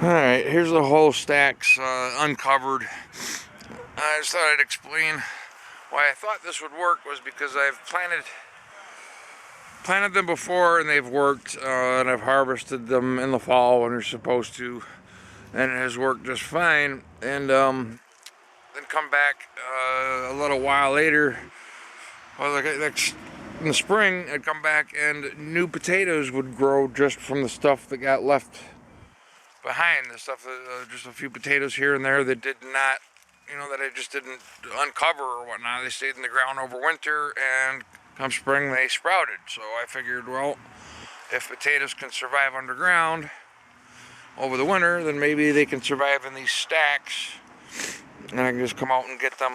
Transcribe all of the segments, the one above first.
Alright, here's the whole stacks uncovered. I just thought I'd explain why I thought this would work was because I've planted them before and they've worked, and I've harvested them in the fall when they're supposed to, and it has worked just fine. And then come back a little while later, well, like in the spring, I'd come back and new potatoes would grow just from the stuff that got left behind. The stuff that just a few potatoes here and there that did not, that I just didn't uncover or whatnot. They stayed in the ground over winter, and come spring they sprouted. So I figured, well, if potatoes can survive underground over the winter, then maybe they can survive in these stacks, and I can just come out and get them,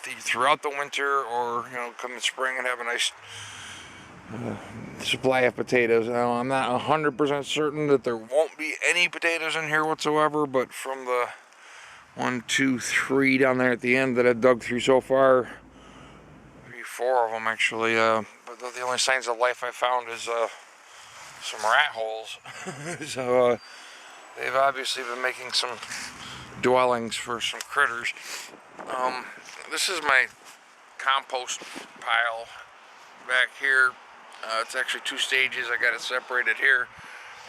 throughout the winter, or come in spring and have a nice supply of potatoes. Now, I'm not 100% certain that there won't be any potatoes in here whatsoever, but from the 1, 2, 3 down there at the end that I've dug through so far, maybe 4 of them actually, but the only signs of life I found is some rat holes. So they've obviously been making some dwellings for some critters. This is my compost pile back here. It's actually 2 stages. I got it separated here,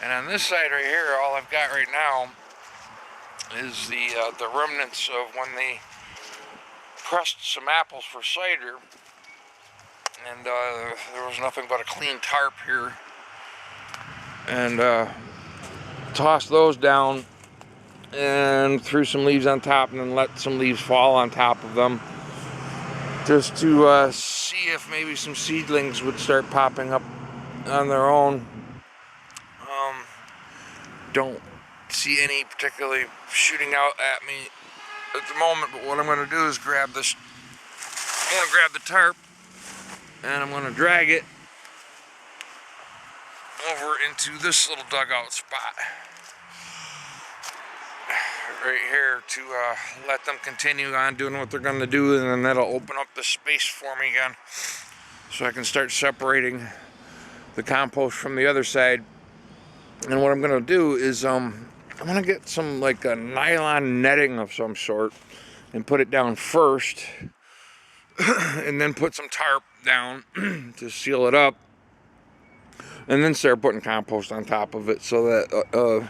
and on this side right here, all I've got right now is the remnants of when they pressed some apples for cider, and there was nothing but a clean tarp here, and tossed those down and threw some leaves on top, and then let some leaves fall on top of them, just to see if maybe some seedlings would start popping up on their own. Don't see any particularly shooting out at me at the moment, but what I'm going to do is grab this. I'm going to grab the tarp, and I'm going to drag it over into this little dugout spot right here to let them continue on doing what they're going to do, and then that'll open up the space for me again, so I can start separating the compost from the other side. And what I'm going to do is I'm going to get some like a nylon netting of some sort and put it down first, and then put some tarp down to seal it up, and then start putting compost on top of it, so that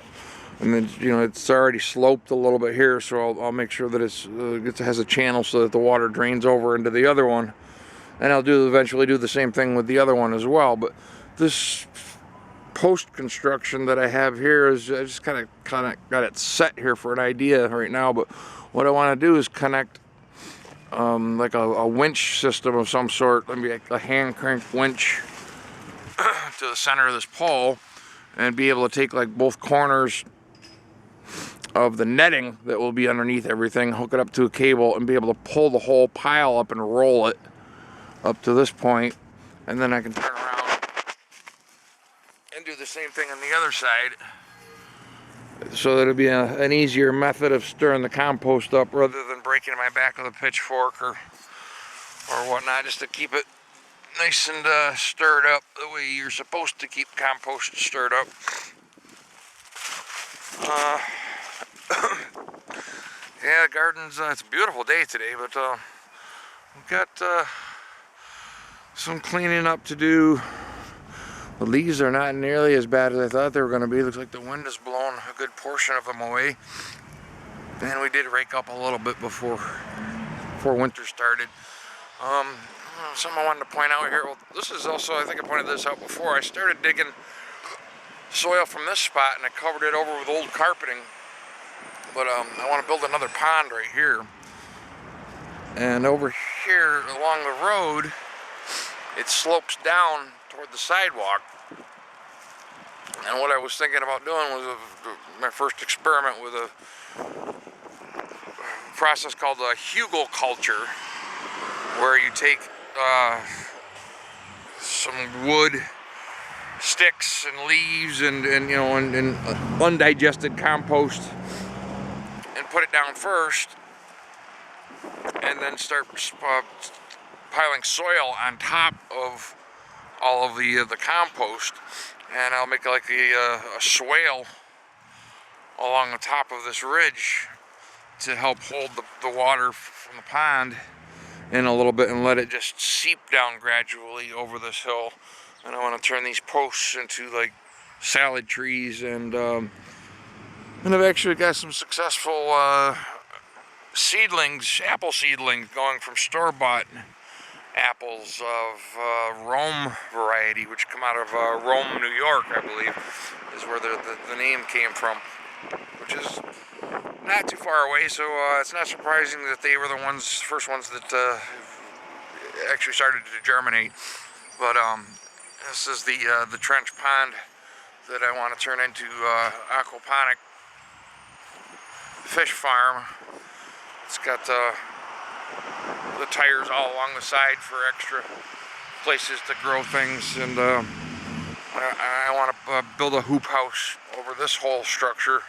and then it's already sloped a little bit here, so I'll make sure that it has a channel so that the water drains over into the other one, and I'll eventually do the same thing with the other one as well. But this post construction that I have here is, I just kind of got it set here for an idea right now. But what I want to do is connect like a winch system of some sort, maybe a hand crank winch to the center of this pole, and be able to take like both corners of the netting that will be underneath everything, hook it up to a cable, and be able to pull the whole pile up and roll it up to this point, and then I can turn around and do the same thing on the other side, so that it'll be an easier method of stirring the compost up rather than breaking my back with a pitchfork or whatnot, just to keep it nice and stirred up the way you're supposed to keep compost stirred up. Yeah, the garden's, it's a beautiful day today, but we've got some cleaning up to do. The leaves are not nearly as bad as I thought they were going to be. Looks like the wind has blown a good portion of them away, and we did rake up a little bit before winter started. Something I wanted to point out here, well, this is also, I think I pointed this out before, I started digging soil from this spot and I covered it over with old carpeting, but I want to build another pond right here, and over here along the road it slopes down toward the sidewalk, and what I was thinking about doing was my first experiment with a process called a hugelkultur, where you take some wood, sticks and leaves and undigested compost, and put it down first, and then start piling soil on top of all of the compost, and I'll make like a swale along the top of this ridge to help hold the water from the pond in a little bit and let it just seep down gradually over this hill. And I want to turn these posts into like salad trees, and I've actually got some successful seedlings, apple seedlings, going from store-bought apples of Rome variety, which come out of Rome, New York, I believe, is where the name came from, which is not too far away, so it's not surprising that they were the first ones that actually started to germinate. But this is the trench pond that I want to turn into aquaponic fish farm. It's got the tires all along the side for extra places to grow things, and I want to build a hoop house over this whole structure,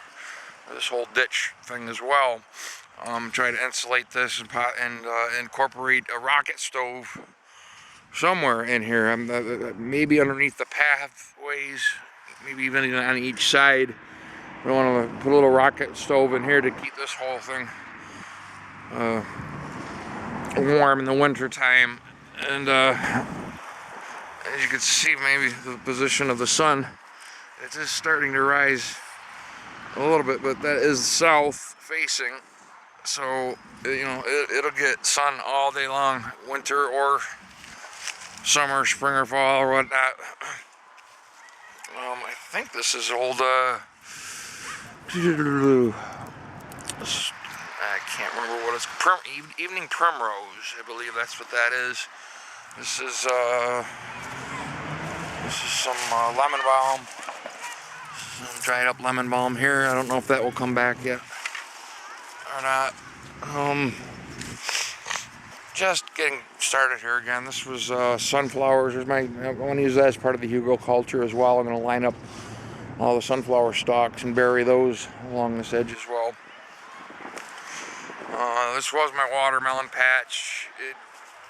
this whole ditch thing as well. Try to insulate this and incorporate a rocket stove somewhere in here. Maybe underneath the pathways, maybe even on each side. I want to put a little rocket stove in here to keep this whole thing warm in the winter time. And as you can see, maybe the position of the sun, it is starting to rise a little bit, but that is south facing, so you know it'll get sun all day long, winter or summer, spring or fall or whatnot. I think this is old I can't remember what it's, evening primrose, I believe that's what that is. This is some lemon balm, some dried up lemon balm here. I don't know if that will come back yet or not. Just getting started here again. This was sunflowers. I want to use that as part of the Hugo culture as well. I'm going to line up all the sunflower stalks and bury those along this edge as well. This was my watermelon patch. It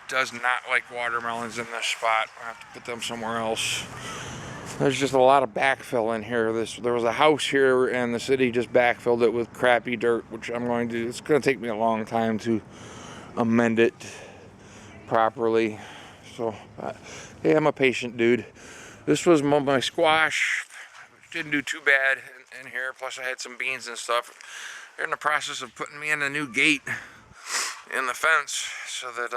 does not like watermelons in this spot. I have to put them somewhere else. There's just a lot of backfill in here. There was a house here and the city just backfilled it with crappy dirt, which it's going to take me a long time to amend it properly. So, hey, I'm a patient dude. This was my squash. Didn't do too bad in here. Plus I had some beans and stuff. They're in the process of putting me in a new gate in the fence so that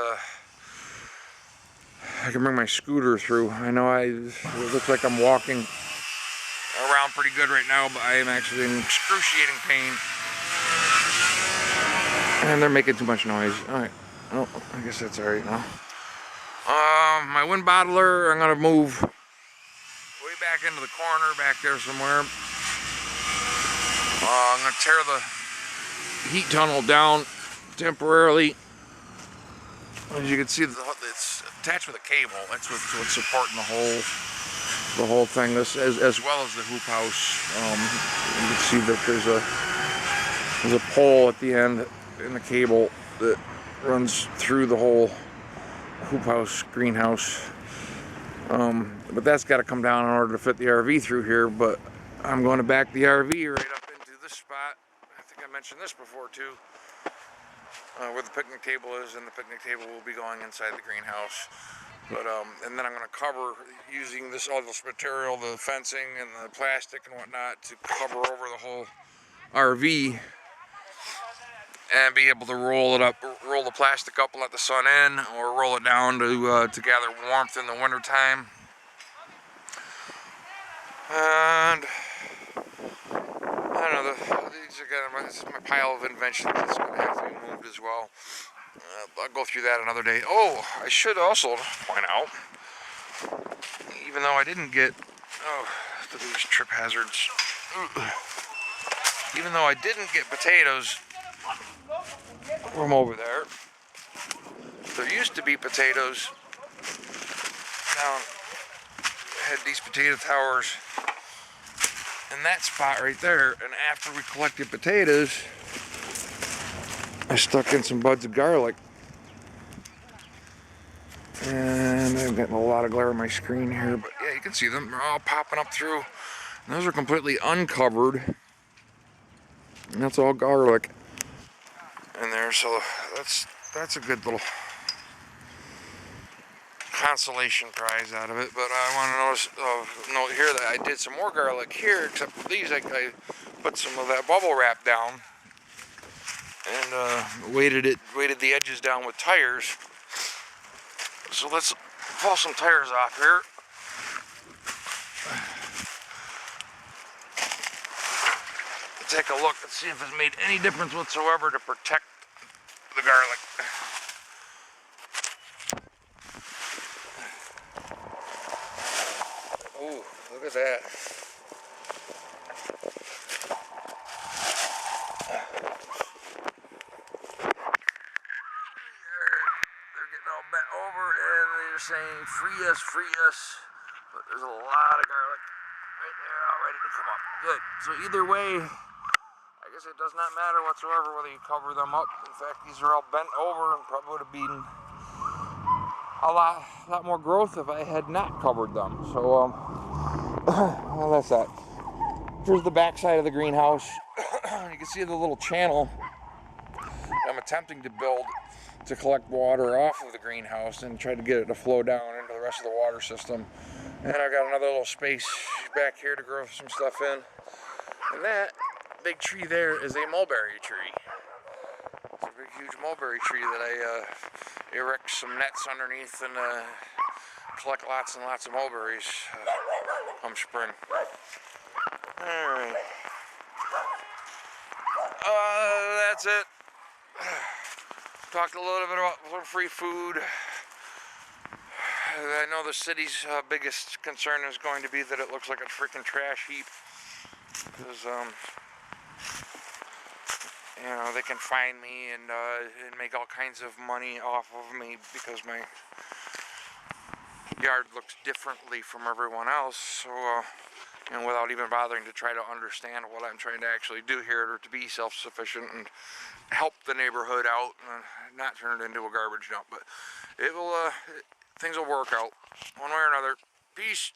I can bring my scooter through. I know it looks like I'm walking around pretty good right now, but I am actually in excruciating pain. And they're making too much noise. Alright. Oh, I guess that's alright now. My wind bottler, I'm gonna move way back into the corner, back there somewhere. I'm gonna tear the heat tunnel down temporarily. As you can see, it's attached with a cable. That's what's supporting the whole thing. This as well as the hoop house. You can see that there's a pole at the end in the cable that runs through the whole hoop house, greenhouse. But that's got to come down in order to fit the RV through here. But I'm going to back the RV right up into this spot. I think I mentioned this before too. Where the picnic table is, and the picnic table will be going inside the greenhouse. But and then I'm going to cover using all this material, the fencing and the plastic and whatnot, to cover over the whole RV and be able to roll the plastic up and let the sun in, or roll it down to gather warmth in the winter time. And I don't know, this is my pile of inventions that's going to have to be moved as well. I'll go through that another day. Oh, I should also point out, even though I didn't get, look at these trip hazards. Even though I didn't get potatoes from over there used to be potatoes down. I had these potato towers in that spot right there, and after we collected potatoes, I stuck in some buds of garlic, and I'm getting a lot of glare on my screen here, but yeah, you can see them. They're all popping up through. And those are completely uncovered. And that's all garlic in there, so that's a good little consolation prize out of it. But I want to note here that I did some more garlic here, except for these I put some of that bubble wrap down and weighted the edges down with tires. So let's pull some tires off here. Take a look and see if it's made any difference whatsoever to protect the garlic. Ooh, look at that. They're getting all bent over and they're saying free us, free us. But there's a lot of garlic right there all ready to come up. Good. So either way, I guess it does not matter whatsoever whether you cover them up. In fact, these are all bent over and probably would have been a lot more growth if I had not covered them. So, well, that's that. Here's the back side of the greenhouse. You can see the little channel I'm attempting to build to collect water off of the greenhouse and try to get it to flow down into the rest of the water system. And I've got another little space back here to grow some stuff in. And that big tree there is a mulberry tree. It's a big, huge mulberry tree that I erect some nets underneath and collect lots and lots of mulberries come spring. Alright. That's it. Talked a little bit about free food. I know the city's biggest concern is going to be that it looks like a freaking trash heap. Because, you know, they can find me and make all kinds of money off of me because my yard looks differently from everyone else. So, and without even bothering to try to understand what I'm trying to actually do here to be self-sufficient and help the neighborhood out and not turn it into a garbage dump. But it will, things will work out one way or another. Peace.